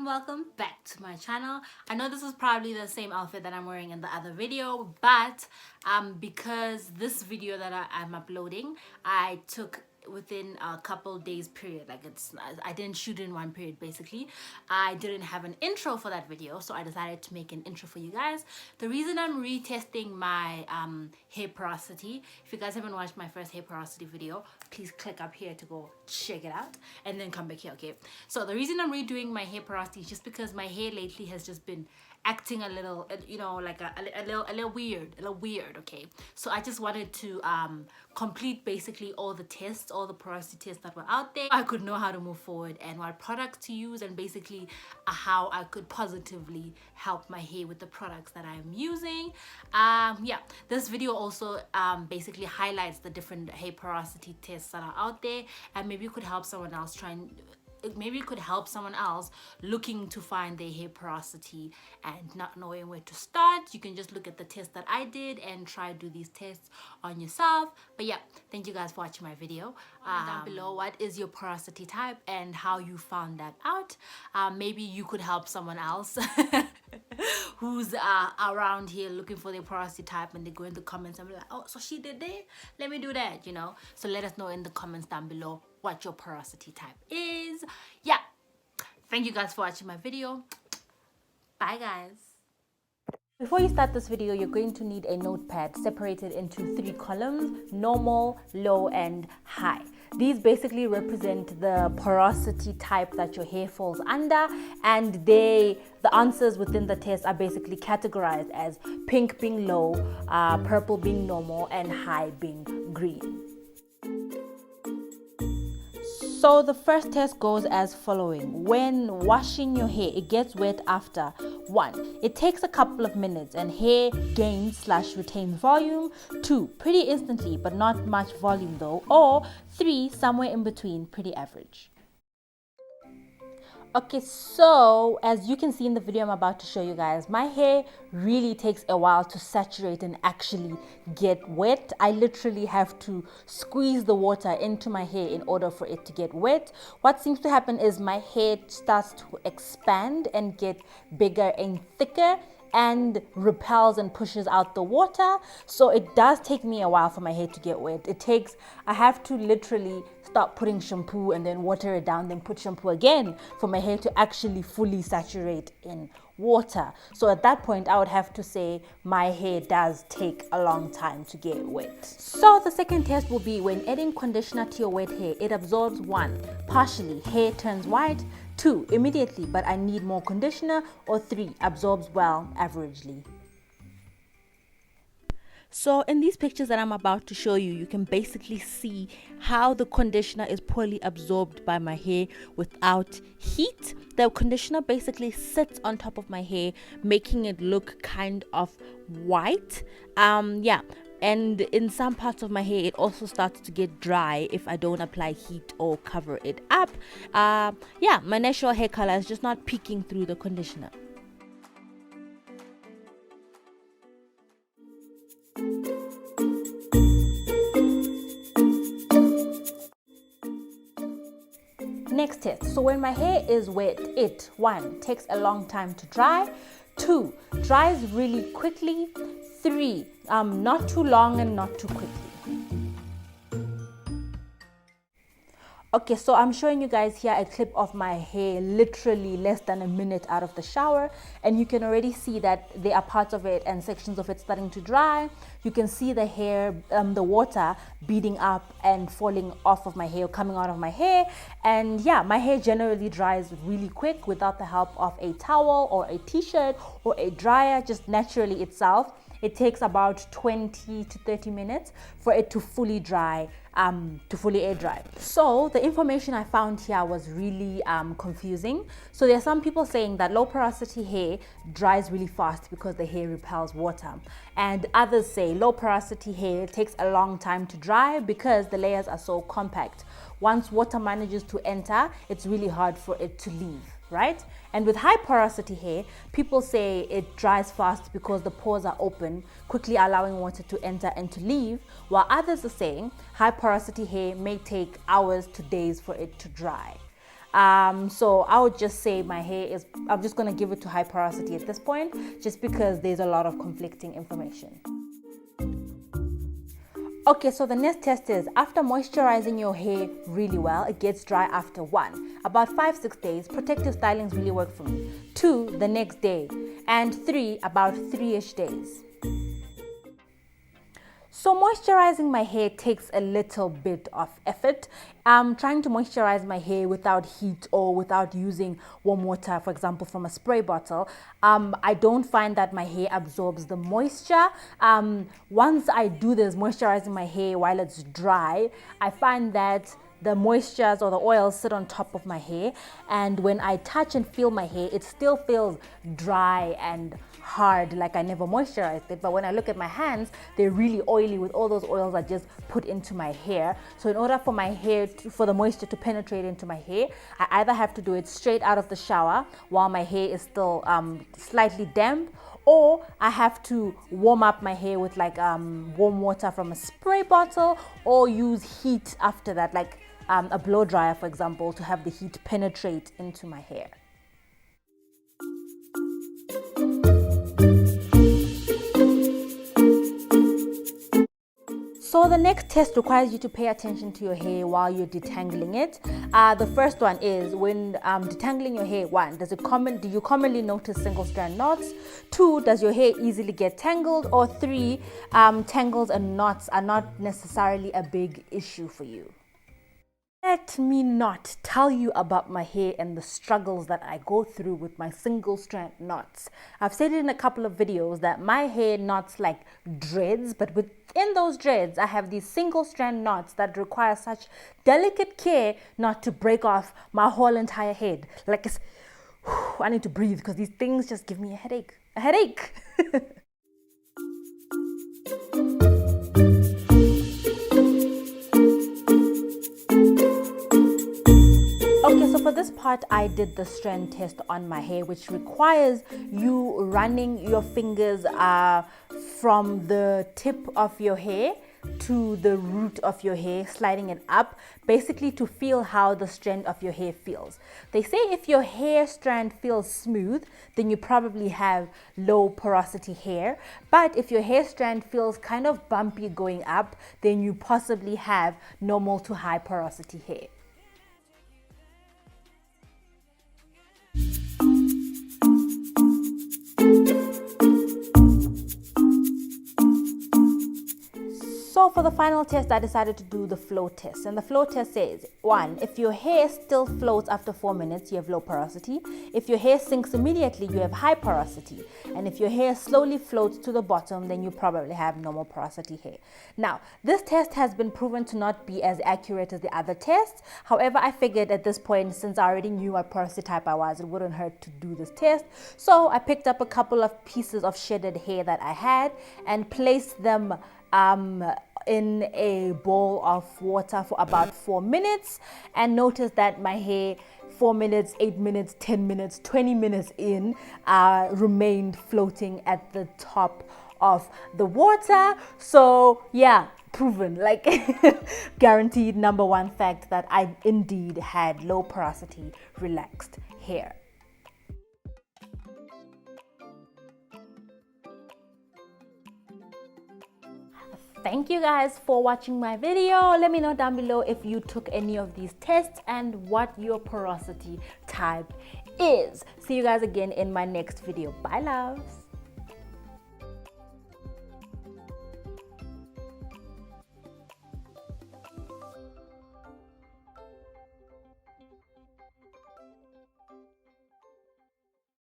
and welcome back to my channel. I know this is probably the same outfit that I'm wearing in the other video, but because this video that I'm uploading, I took within a couple days period, like I didn't shoot in one period. Basically I didn't have an intro for that video, so I decided to make an intro for you guys. The reason I'm retesting my hair porosity, if you guys haven't watched my first hair porosity video, please click up here to go check it out and then come back here. Okay, so the reason I'm redoing my hair porosity is just because my hair lately has just been acting a little, you know, like a little weird. Okay, so I just wanted to complete basically all the tests, all the porosity tests that were out there. I could know how to move forward and what products to use, and basically how I could positively help my hair with the products that I'm using. Yeah, this video also basically highlights the different hair porosity tests that are out there, and maybe it could help someone else looking to find their hair porosity and not knowing where to start. You can just look at the test that I did and try to do these tests on yourself. But yeah, thank you guys for watching my video. Down below, what is your porosity type and how you found that out. Maybe you could help someone else who's around here looking for their porosity type, and they go in the comments and be like, oh, so she did that, let me do that, you know. So let us know in the comments down below what your porosity type is. Yeah, thank you guys for watching my video. Bye guys. Before you start this video, you're going to need a notepad separated into 3 columns: normal, low, and high. These basically represent the porosity type that your hair falls under, and the answers within the test are basically categorized as pink being low, purple being normal, and high being green. So the first test goes as following. When washing your hair, it gets wet after 1. It takes a couple of minutes and hair gains/retains volume. 2. Pretty instantly but not much volume though. Or 3. Somewhere in between, pretty average. Okay, so as you can see in the video I'm about to show you guys, my hair really takes a while to saturate and actually get wet. I literally have to squeeze the water into my hair in order for it to get wet. What seems to happen is my hair starts to expand and get bigger and thicker and repels and pushes out the water. So it does take me a while for my hair to get wet. I have to literally start putting shampoo and then water it down, then put shampoo again for my hair to actually fully saturate in water. So at that point I would have to say my hair does take a long time to get wet. So the second test will be when adding conditioner to your wet hair. It absorbs 1. Partially, hair turns white. 2. Immediately, but I need more conditioner. Or 3. Absorbs well, averagely. So in these pictures that I'm about to show you, you can basically see how the conditioner is poorly absorbed by my hair without heat. The conditioner basically sits on top of my hair, making it look kind of white. Yeah. And in some parts of my hair, it also starts to get dry if I don't apply heat or cover it up. Yeah, my natural hair color is just not peeking through the conditioner. Next test. So when my hair is wet, it 1. Takes a long time to dry. 2. Dries really quickly. 3. Not too long and not too quickly. Okay, so I'm showing you guys here a clip of my hair literally less than a minute out of the shower, and you can already see that there are parts of it and sections of it starting to dry. You can see the hair, the water beading up and falling off of my hair, coming out of my hair. And yeah, my hair generally dries really quick without the help of a towel or a t-shirt or a dryer, just naturally itself. It takes about 20 to 30 minutes for it to fully dry, to fully air dry. So the information I found here was really confusing. So there are some people saying that low porosity hair dries really fast because the hair repels water. And others say low porosity hair takes a long time to dry because the layers are so compact. Once water manages to enter, it's really hard for it to leave, right? And with high porosity hair, people say it dries fast because the pores are open, quickly allowing water to enter and to leave, while others are saying high porosity hair may take hours to days for it to dry. So I would just say my hair is, I'm just going to give it to high porosity at this point, just because there's a lot of conflicting information. Okay, so the next test is, after moisturizing your hair really well, it gets dry after 1. About 5-6 days, protective stylings really work for me. 2, the next day. And 3, about 3-ish days. So moisturizing my hair takes a little bit of effort. Trying to moisturize my hair without heat or without using warm water, for example, from a spray bottle, I don't find that my hair absorbs the moisture. Once I do this, moisturizing my hair while it's dry, I find that the moistures or the oils sit on top of my hair, and when I touch and feel my hair, it still feels dry and hard, like I never moisturized it. But when I look at my hands, they're really oily with all those oils I just put into my hair. So in order for my hair for the moisture to penetrate into my hair, I either have to do it straight out of the shower while my hair is still slightly damp, or I have to warm up my hair with like warm water from a spray bottle, or use heat after that, like a blow dryer, for example, to have the heat penetrate into my hair. So the next test requires you to pay attention to your hair while you're detangling it. The first one is, when detangling your hair, 1, do you commonly notice single strand knots? 2, does your hair easily get tangled? Or 3, tangles and knots are not necessarily a big issue for you. Let me not tell you about my hair and the struggles that I go through with my single strand knots. I've said it in a couple of videos that my hair knots like dreads, but within those dreads I have these single strand knots that require such delicate care not to break off my whole entire head. Like I need to breathe because these things just give me a headache. A headache! Okay, so for this part, I did the strand test on my hair, which requires you running your fingers from the tip of your hair to the root of your hair, sliding it up, basically to feel how the strand of your hair feels. They say if your hair strand feels smooth, then you probably have low porosity hair. But if your hair strand feels kind of bumpy going up, then you possibly have normal to high porosity hair. So for the final test, I decided to do the flow test. And the flow test says, 1, if your hair still floats after 4 minutes, you have low porosity. If your hair sinks immediately, you have high porosity. And if your hair slowly floats to the bottom, then you probably have normal porosity hair. Now, this test has been proven to not be as accurate as the other tests. However, I figured at this point, since I already knew what porosity type I was, it wouldn't hurt to do this test. So I picked up a couple of pieces of shedded hair that I had and placed them in a bowl of water for about 4 minutes, and noticed that my hair 4 minutes, 8 minutes, 10 minutes, 20 minutes in remained floating at the top of the water. So yeah, proven, like guaranteed #1 fact that I indeed had low porosity relaxed hair. Thank you guys for watching my video. Let me know down below if you took any of these tests and what your porosity type is. See you guys again in my next video. Bye, loves.